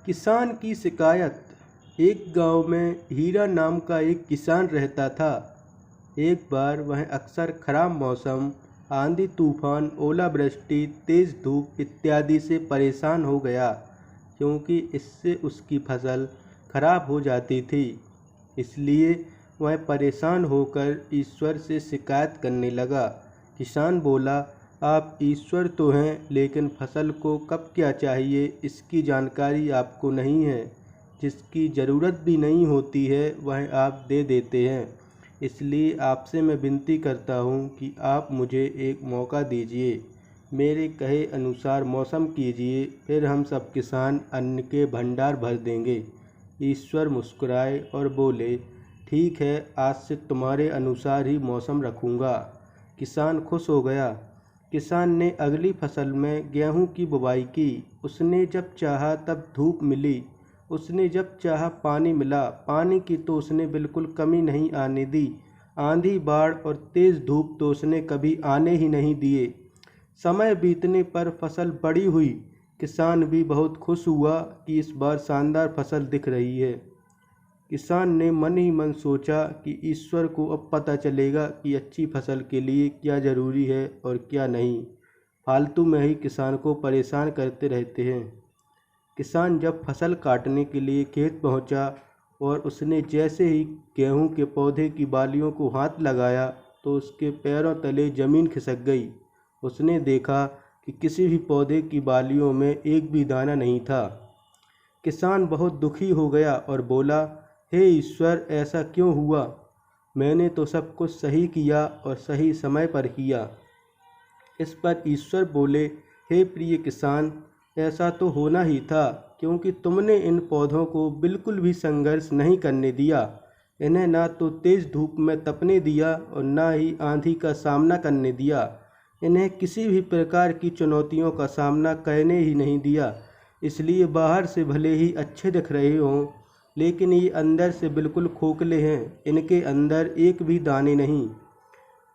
किसान की शिकायत। एक गांव में हीरा नाम का एक किसान रहता था। एक बार वह अक्सर खराब मौसम, आंधी तूफान, ओलावृष्टि, तेज धूप इत्यादि से परेशान हो गया, क्योंकि इससे उसकी फसल खराब हो जाती थी। इसलिए वह परेशान होकर ईश्वर से शिकायत करने लगा। किसान बोला, आप ईश्वर तो हैं, लेकिन फसल को कब क्या चाहिए इसकी जानकारी आपको नहीं है। जिसकी ज़रूरत भी नहीं होती है वह आप दे देते हैं। इसलिए आपसे मैं विनती करता हूँ कि आप मुझे एक मौका दीजिए, मेरे कहे अनुसार मौसम कीजिए, फिर हम सब किसान अन्न के भंडार भर देंगे। ईश्वर मुस्कुराए और बोले, ठीक है, आज से तुम्हारे अनुसार ही मौसम रखूँगा। किसान खुश हो गया। किसान ने अगली फसल में गेहूं की बुवाई की। उसने जब चाहा तब धूप मिली, उसने जब चाहा पानी मिला। पानी की तो उसने बिल्कुल कमी नहीं आने दी। आंधी, बाढ़ और तेज धूप तो उसने कभी आने ही नहीं दिए। समय बीतने पर फसल बड़ी हुई। किसान भी बहुत खुश हुआ कि इस बार शानदार फसल दिख रही है। किसान ने मन ही मन सोचा कि ईश्वर को अब पता चलेगा कि अच्छी फसल के लिए क्या ज़रूरी है और क्या नहीं। फालतू में ही किसान को परेशान करते रहते हैं। किसान जब फसल काटने के लिए खेत पहुंचा और उसने जैसे ही गेहूं के पौधे की बालियों को हाथ लगाया तो उसके पैरों तले ज़मीन खिसक गई। उसने देखा कि किसी भी पौधे की बालियों में एक भी दाना नहीं था। किसान बहुत दुखी हो गया और बोला, हे ईश्वर, ऐसा क्यों हुआ? मैंने तो सब कुछ सही किया और सही समय पर किया। इस पर ईश्वर बोले, हे प्रिय किसान, ऐसा तो होना ही था, क्योंकि तुमने इन पौधों को बिल्कुल भी संघर्ष नहीं करने दिया। इन्हें ना तो तेज धूप में तपने दिया और ना ही आंधी का सामना करने दिया। इन्हें किसी भी प्रकार की चुनौतियों का सामना करने ही नहीं दिया। इसलिए बाहर से भले ही अच्छे दिख रहे हों, लेकिन ये अंदर से बिल्कुल खोखले हैं। इनके अंदर एक भी दाने नहीं।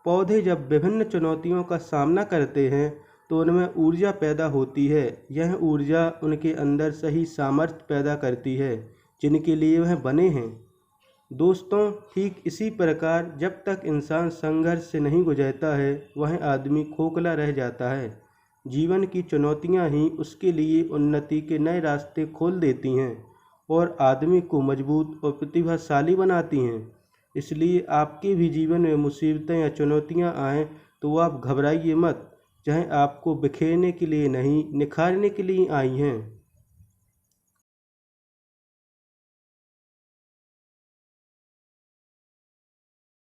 पौधे जब विभिन्न चुनौतियों का सामना करते हैं तो उनमें ऊर्जा पैदा होती है। यह ऊर्जा उनके अंदर सही सामर्थ्य पैदा करती है जिनके लिए वह बने हैं। दोस्तों, ठीक इसी प्रकार जब तक इंसान संघर्ष से नहीं गुजरता है वह आदमी खोखला रह जाता है। जीवन की चुनौतियां ही उसके लिए उन्नति के नए रास्ते खोल देती हैं और आदमी को मजबूत और प्रतिभाशाली बनाती हैं। इसलिए आपके भी जीवन में मुसीबतें या चुनौतियां आएँ तो आप घबराइए मत। चाहे आपको बिखेरने के लिए नहीं, निखारने के लिए आई हैं।